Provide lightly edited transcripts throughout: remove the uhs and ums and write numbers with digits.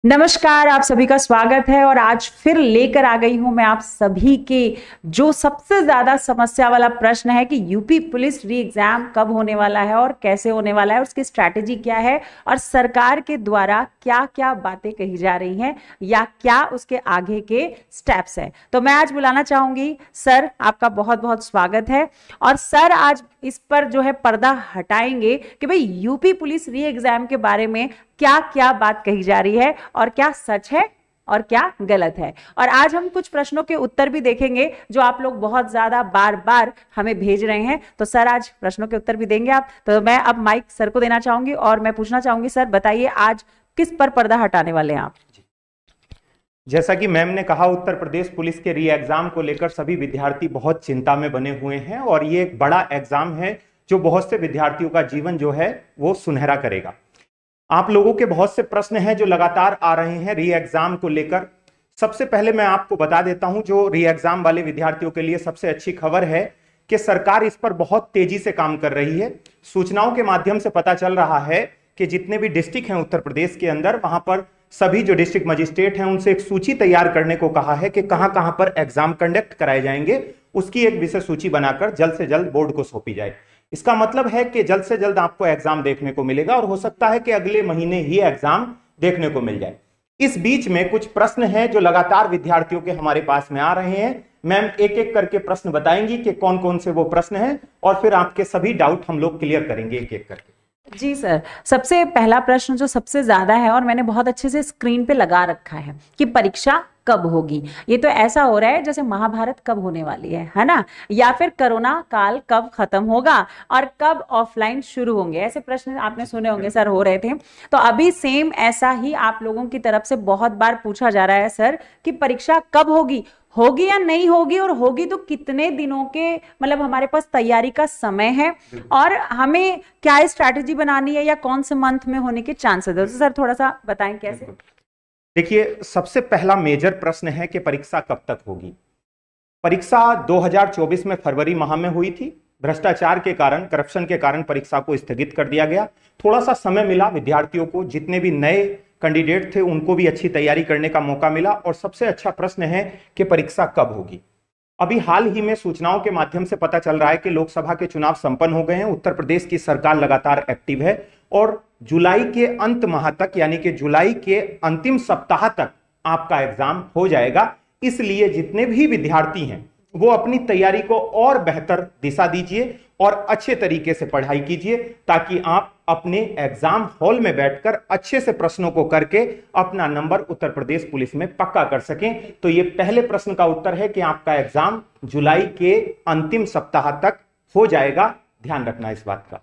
नमस्कार, आप सभी का स्वागत है। और आज फिर लेकर आ गई हूं मैं आप सभी के जो सबसे ज्यादा समस्या वाला प्रश्न है कि यूपी पुलिस री एग्जाम कब होने वाला है और कैसे होने वाला है, उसकी स्ट्रैटेजी क्या है और सरकार के द्वारा क्या क्या बातें कही जा रही हैं या क्या उसके आगे के स्टेप्स हैं। तो मैं आज बुलाना चाहूंगी सर, आपका बहुत बहुत स्वागत है। और सर आज इस पर जो है पर्दा हटाएंगे कि भाई यूपी पुलिस री एग्जाम के बारे में क्या क्या बात कही जा रही है और क्या सच है और क्या गलत है। और आज हम कुछ प्रश्नों के उत्तर भी देखेंगे जो आप लोग बहुत ज्यादा बार बार हमें भेज रहे हैं। तो सर आज प्रश्नों के उत्तर भी देंगे आप। तो मैं अब माइक सर को देना चाहूंगी और मैं पूछना चाहूंगी, सर बताइए आज किस पर पर्दा हटाने वाले हैं आप। जैसा कि मैम ने कहा, उत्तर प्रदेश पुलिस के री एग्जाम को लेकर सभी विद्यार्थी बहुत चिंता में बने हुए हैं और ये एक बड़ा एग्जाम है जो बहुत से विद्यार्थियों का जीवन जो है वो सुनहरा करेगा। आप लोगों के बहुत से प्रश्न हैं जो लगातार आ रहे हैं री एग्जाम को लेकर। सबसे पहले मैं आपको बता देता हूं, जो री एग्जाम वाले विद्यार्थियों के लिए सबसे अच्छी खबर है कि सरकार इस पर बहुत तेजी से काम कर रही है। सूचनाओं के माध्यम से पता चल रहा है कि जितने भी डिस्ट्रिक्ट हैं उत्तर प्रदेश के अंदर, वहां पर सभी जो डिस्ट्रिक्ट मजिस्ट्रेट हैं उनसे एक सूची तैयार करने को कहा है कि कहां कहां पर एग्जाम कंडक्ट कराए जाएंगे। उसकी एक विशेष सूची बनाकर जल्द से जल्द बोर्ड को सौंपी जाए। इसका मतलब है कि जल्द से जल्द आपको एग्जाम देखने को मिलेगा और हो सकता है कि अगले महीने ही एग्जाम देखने को मिल जाए। इस बीच में कुछ प्रश्न हैं जो लगातार विद्यार्थियों के हमारे पास में आ रहे हैं। मैम एक एक करके प्रश्न बताएंगी कि कौन कौन से वो प्रश्न हैं और फिर आपके सभी डाउट हम लोग क्लियर करेंगे एक एक करके। जी सर, सबसे पहला प्रश्न जो सबसे ज्यादा है और मैंने बहुत अच्छे से स्क्रीन पे लगा रखा है कि परीक्षा कब होगी। ये तो ऐसा हो रहा है जैसे महाभारत कब होने वाली है ना, या फिर कोरोना काल कब खत्म होगा और कब ऑफलाइन शुरू होंगे। ऐसे प्रश्न आपने सुने होंगे सर, हो रहे थे। तो अभी सेम ऐसा ही आप लोगों की तरफ से बहुत बार पूछा जा रहा है सर कि परीक्षा कब होगी या नहीं होगी, और होगी तो कितने दिनों के मतलब हमारे पास तैयारी का समय है और हमें क्या स्ट्रैटेजी बनानी है या कौन से मंथ में होने के चांसेस है। तो सर थोड़ा सा बताएं कैसे। देखिए, सबसे पहला मेजर प्रश्न है कि परीक्षा कब तक होगी। परीक्षा 2024 में फरवरी माह में हुई थी। भ्रष्टाचार के कारण, करप्शन के कारण परीक्षा को स्थगित कर दिया गया। थोड़ा सा समय मिला विद्यार्थियों को, जितने भी नए कैंडिडेट थे उनको भी अच्छी तैयारी करने का मौका मिला। और सबसे अच्छा प्रश्न है कि परीक्षा कब होगी। अभी हाल ही में सूचनाओं के माध्यम से पता चल रहा है कि लोकसभा के चुनाव संपन्न हो गए हैं। उत्तर प्रदेश की सरकार लगातार एक्टिव है और जुलाई के अंत माह तक, यानी कि जुलाई के अंतिम सप्ताह तक आपका एग्जाम हो जाएगा। इसलिए जितने भी विद्यार्थी हैं वो अपनी तैयारी को और बेहतर दिशा दीजिए और अच्छे तरीके से पढ़ाई कीजिए, ताकि आप अपने एग्जाम हॉल में बैठकर अच्छे से प्रश्नों को करके अपना नंबर उत्तर प्रदेश पुलिस में पक्का कर सकें। तो ये पहले प्रश्न का उत्तर है कि आपका एग्जाम जुलाई के अंतिम सप्ताह तक हो जाएगा। ध्यान रखना इस बात का।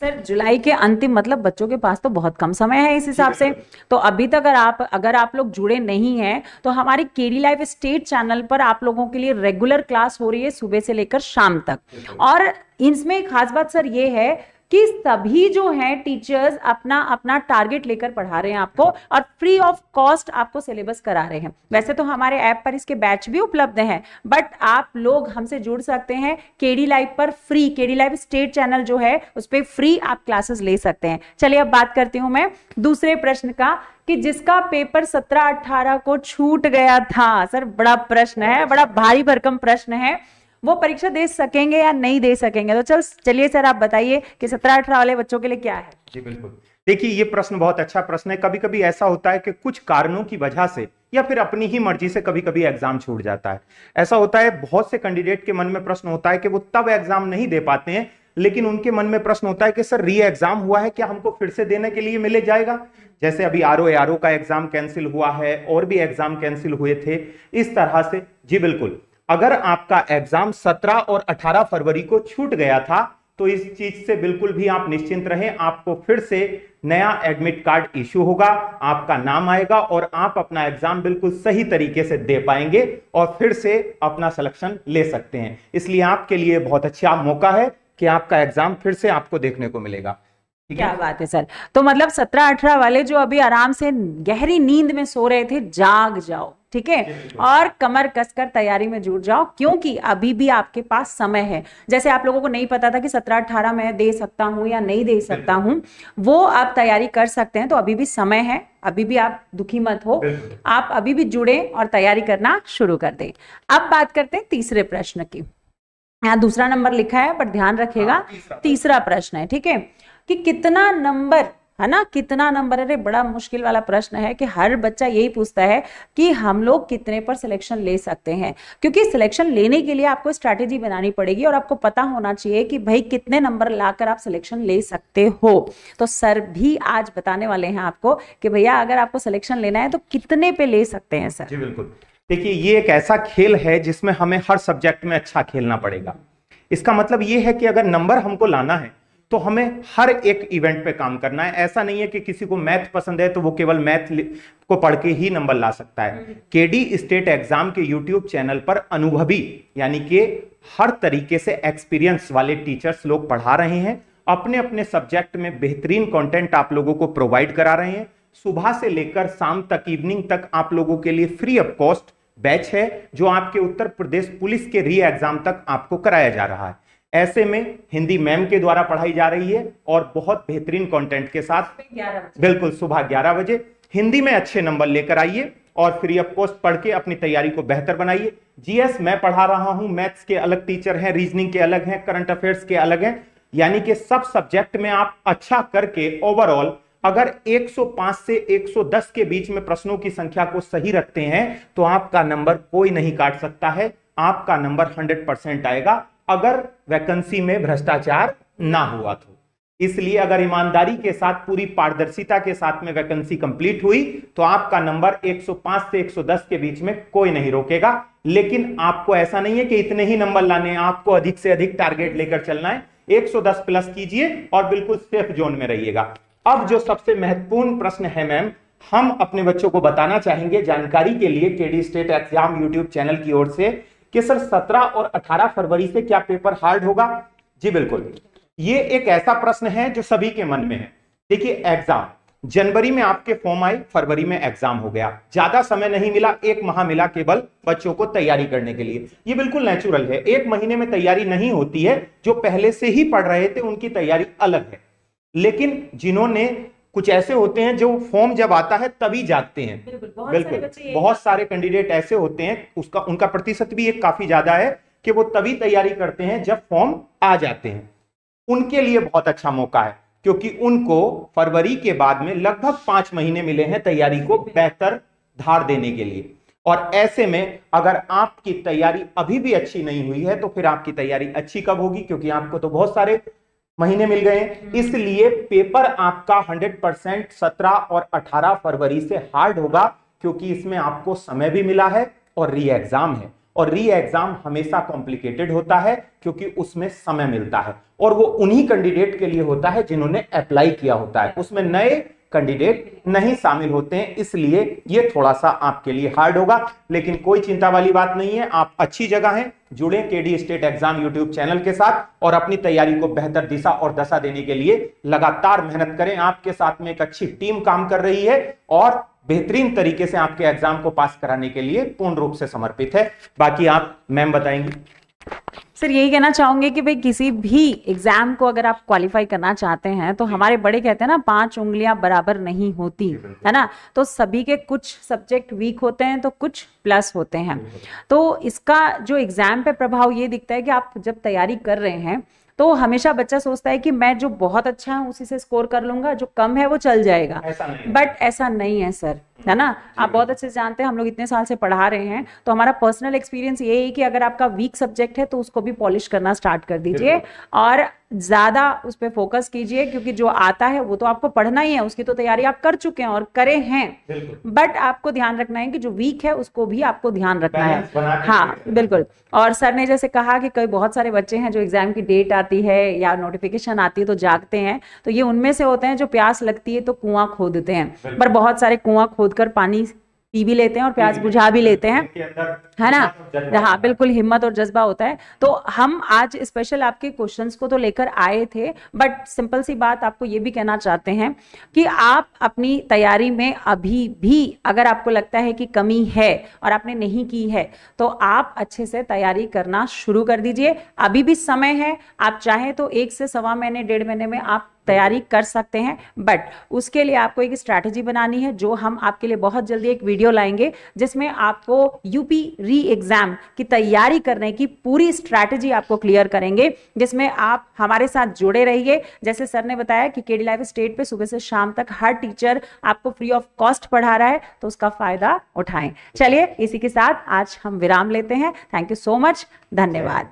सर जुलाई के अंतिम मतलब बच्चों के पास तो बहुत कम समय है इस हिसाब से। तो अभी तक अगर आप लोग जुड़े नहीं हैं तो हमारी केडी लाइव स्टेट चैनल पर आप लोगों के लिए रेगुलर क्लास हो रही है सुबह से लेकर शाम तक। और इसमें खास बात सर ये है कि सभी जो हैं टीचर्स अपना अपना टारगेट लेकर पढ़ा रहे हैं आपको और फ्री ऑफ कॉस्ट आपको सिलेबस करा रहे हैं। वैसे तो हमारे ऐप पर इसके बैच भी उपलब्ध हैं, बट आप लोग हमसे जुड़ सकते हैं केडी लाइव पर free. KD live state channel जो है उस पर फ्री आप क्लासेस ले सकते हैं। चलिए अब बात करती हूं मैं दूसरे प्रश्न का कि जिसका पेपर 17-18 को छूट गया था। सर बड़ा प्रश्न है, बड़ा भारी भरकम प्रश्न है, वो परीक्षा दे सकेंगे या नहीं दे सकेंगे। तो चलिए सर आप बताइए कि 17-18 वाले बच्चों के लिए क्या है। जी बिल्कुल, देखिए ये प्रश्न बहुत अच्छा प्रश्न है। कभी कभी ऐसा होता है कि कुछ कारणों की वजह से या फिर अपनी ही मर्जी से कभी कभी एग्जाम छूट जाता है। ऐसा होता है, बहुत से कैंडिडेट के मन में प्रश्न होता है कि वो तब एग्जाम नहीं दे पाते हैं, लेकिन उनके मन में प्रश्न होता है कि सर री एग्जाम हुआ है, क्या हमको फिर से देने के लिए मिले जाएगा। जैसे अभी आरओ का एग्जाम कैंसिल हुआ है और भी एग्जाम कैंसिल हुए थे इस तरह से। जी बिल्कुल, अगर आपका एग्जाम 17 और 18 फरवरी को छूट गया था तो इस चीज से बिल्कुल भी आप निश्चिंत रहें। आपको फिर से नया एडमिट कार्ड इश्यू होगा, आपका नाम आएगा और आप अपना एग्जाम बिल्कुल सही तरीके से दे पाएंगे और फिर से अपना सिलेक्शन ले सकते हैं। इसलिए आपके लिए बहुत अच्छा मौका है कि आपका एग्जाम फिर से आपको देखने को मिलेगा। ठीक क्या है। बात है सर। तो मतलब 17-18 वाले जो अभी आराम से गहरी नींद में सो रहे थे, जाग जाओ, ठीक है, और कमर कसकर तैयारी में जुट जाओ, क्योंकि अभी भी आपके पास समय है। जैसे आप लोगों को नहीं पता था कि 17-18 मैं दे सकता हूं या नहीं दे सकता हूं, वो आप तैयारी कर सकते हैं। तो अभी भी समय है, अभी भी आप दुखी मत हो, आप अभी भी जुड़े और तैयारी करना शुरू कर दें। अब बात करते हैं तीसरे प्रश्न की। यहाँ दूसरा नंबर लिखा है, पर ध्यान रखिएगा तीसरा प्रश्न है, ठीक है, कि कितना नंबर, है ना, कितना नंबर। अरे बड़ा मुश्किल वाला प्रश्न है कि हर बच्चा यही पूछता है कि हम लोग कितने पर सिलेक्शन ले सकते हैं, क्योंकि सिलेक्शन लेने के लिए आपको स्ट्रैटेजी बनानी पड़ेगी और आपको पता होना चाहिए कि भाई कितने नंबर लाकर आप सिलेक्शन ले सकते हो। तो सर भी आज बताने वाले हैं आपको कि भैया अगर आपको सिलेक्शन लेना है तो कितने पे ले सकते हैं सर। जी बिल्कुल। देखिए, ये एक ऐसा खेल है जिसमें हमें हर सब्जेक्ट में अच्छा खेलना पड़ेगा। इसका मतलब ये है कि अगर नंबर हमको लाना है तो हमें हर एक इवेंट पे काम करना है। ऐसा नहीं है कि किसी को मैथ पसंद है तो वो केवल मैथ को पढ़ के ही नंबर ला सकता है। केडी स्टेट एग्जाम के यूट्यूब चैनल पर अनुभवी यानी कि हर तरीके से एक्सपीरियंस वाले टीचर्स लोग पढ़ा रहे हैं, अपने अपने सब्जेक्ट में बेहतरीन कंटेंट आप लोगों को प्रोवाइड करा रहे हैं। सुबह से लेकर शाम तक, इवनिंग तक आप लोगों के लिए फ्री ऑफ कॉस्ट बैच है जो आपके उत्तर प्रदेश पुलिस के री एग्जाम तक आपको कराया जा रहा है। ऐसे में हिंदी मैम के द्वारा पढ़ाई जा रही है और बहुत बेहतरीन कंटेंट के साथ। बिल्कुल, सुबह 11 बजे हिंदी में अच्छे नंबर लेकर आइए और फ्री ऑफ कॉस्ट पढ़ के अपनी तैयारी को बेहतर बनाइए। जीएस मैं पढ़ा रहा हूं, मैथ्स के अलग टीचर हैं, रीजनिंग के अलग हैं, करंट अफेयर्स के अलग हैं, यानी कि सब सब्जेक्ट में आप अच्छा करके ओवरऑल अगर 105 से 110 के बीच में प्रश्नों की संख्या को सही रखते हैं तो आपका नंबर कोई नहीं काट सकता है, आपका नंबर 100% आएगा, अगर वैकेंसी में भ्रष्टाचार ना हुआ तो। इसलिए अगर ईमानदारी के साथ, पूरी पारदर्शिता के साथ में वैकेंसी कंप्लीट हुई तो आपका नंबर 105 से 110 के बीच में कोई नहीं रोकेगा। लेकिन आपको ऐसा नहीं है कि इतने ही नंबर लाने हैं, आपको अधिक से अधिक टारगेट लेकर चलना है। 110 प्लस कीजिए और बिल्कुल सेफ जोन में रहिएगा। अब जो सबसे महत्वपूर्ण प्रश्न है मैम, हम अपने बच्चों को बताना चाहेंगे जानकारी के लिए KD state exam YouTube channel की ओर से कि सर 17 और 18 फरवरी से क्या पेपर हार्ड होगा? जी बिल्कुल, ये एक ऐसा प्रश्न है जो सभी के मन में है। देखिए, एग्जाम जनवरी में आपके फॉर्म आए, फरवरी में एग्जाम हो गया, ज्यादा समय नहीं मिला, 1 माह मिला केवल बच्चों को तैयारी करने के लिए। ये बिल्कुल नेचुरल है, 1 महीने में तैयारी नहीं होती है। जो पहले से ही पढ़ रहे थे उनकी तैयारी अलग है, लेकिन जिन्होंने, कुछ ऐसे होते हैं जो फॉर्म जब आता है तभी जागते हैं। बिल्कुल, बहुत सारे कैंडिडेट ऐसे होते हैं, उसका उनका प्रतिशत भी एक काफी ज्यादा है कि वो तभी तैयारी करते हैं जब फॉर्म आ जाते हैं। उनके लिए बहुत अच्छा मौका है क्योंकि उनको फरवरी के बाद में लगभग 5 महीने मिले हैं तैयारी को बेहतर धार देने के लिए। और ऐसे में अगर आपकी तैयारी अभी भी अच्छी नहीं हुई है तो फिर आपकी तैयारी अच्छी कब होगी, क्योंकि आपको तो बहुत सारे महीने मिल गए हैं। इसलिए पेपर आपका 100% 17 और 18 फरवरी से हार्ड होगा, क्योंकि इसमें आपको समय भी मिला है और री एग्जाम है। और री एग्जाम हमेशा कॉम्प्लिकेटेड होता है क्योंकि उसमें समय मिलता है, और वो उन्हीं कैंडिडेट के लिए होता है जिन्होंने अप्लाई किया होता है, उसमें नए कैंडिडेट नहीं शामिल होते हैं। इसलिए ये थोड़ा सा आपके लिए हार्ड होगा, लेकिन कोई चिंता वाली बात नहीं है। आप अच्छी जगह हैं, जुड़े KD state exam YouTube channel के साथ और अपनी तैयारी को बेहतर दिशा और दशा देने के लिए लगातार मेहनत करें। आपके साथ में एक अच्छी टीम काम कर रही है और बेहतरीन तरीके से आपके एग्जाम को पास कराने के लिए पूर्ण रूप से समर्पित है। बाकी आप मैम बताएंगी। सर यही कहना चाहूंगे कि भाई किसी भी एग्जाम को अगर आप क्वालिफाई करना चाहते हैं तो हमारे बड़े कहते हैं ना, 5 उंगलियां बराबर नहीं होती, है ना। तो सभी के कुछ सब्जेक्ट वीक होते हैं तो कुछ प्लस होते हैं। तो इसका जो एग्जाम पे प्रभाव ये दिखता है कि आप जब तैयारी कर रहे हैं तो हमेशा बच्चा सोचता है कि मैं जो बहुत अच्छा हूं उसी से स्कोर कर लूंगा, जो कम है वो चल जाएगा। बट ऐसा नहीं है सर, है ना। आप बहुत अच्छे से जानते हैं, हम लोग इतने साल से पढ़ा रहे हैं, तो हमारा पर्सनल एक्सपीरियंस ये है कि अगर आपका वीक सब्जेक्ट है तो उसको भी पॉलिश करना स्टार्ट कर दीजिए और ज्यादा उस पर फोकस कीजिए, क्योंकि जो आता है वो तो आपको पढ़ना ही है, उसकी तो तैयारी आप कर चुके हैं और करे हैं। बट आपको ध्यान रखना है कि जो वीक है उसको भी आपको ध्यान रखना है। हाँ बिल्कुल। और सर ने जैसे कहा कि कई बहुत सारे बच्चे हैं जो एग्जाम की डेट आती है या नोटिफिकेशन आती है तो जागते हैं, तो ये उनमें से होते हैं जो प्यास लगती है तो कुआं खोदते हैं, पर बहुत सारे कुआं खोदकर पानी पी भी लेते हैं और प्यास बुझा भी लेते हैं, है ना। हाँ बिल्कुल, हिम्मत और जज्बा होता है। तो हम आज स्पेशल आपके क्वेश्चंस को तो लेकर आए थे, बट सिंपल सी बात आपको ये भी कहना चाहते हैं कि आप अपनी तैयारी में अभी भी अगर आपको लगता है कि कमी है और आपने नहीं की है, तो आप अच्छे से तैयारी करना शुरू कर दीजिए। अभी भी समय है, आप चाहें तो 1 से सवा महीने 1.5 महीने में आप तैयारी कर सकते हैं, बट उसके लिए आपको एक स्ट्रैटेजी बनानी है, जो हम आपके लिए बहुत जल्दी एक वीडियो लाएंगे जिसमें आपको यूपी री एग्जाम की तैयारी करने की पूरी स्ट्रैटेजी आपको क्लियर करेंगे, जिसमें आप हमारे साथ जुड़े रहिए। जैसे सर ने बताया कि केडी लाइफ स्टेट पे सुबह से शाम तक हर टीचर आपको फ्री ऑफ कॉस्ट पढ़ा रहा है, तो उसका फायदा उठाएं। चलिए इसी के साथ आज हम विराम लेते हैं। थैंक यू सो मच, धन्यवाद।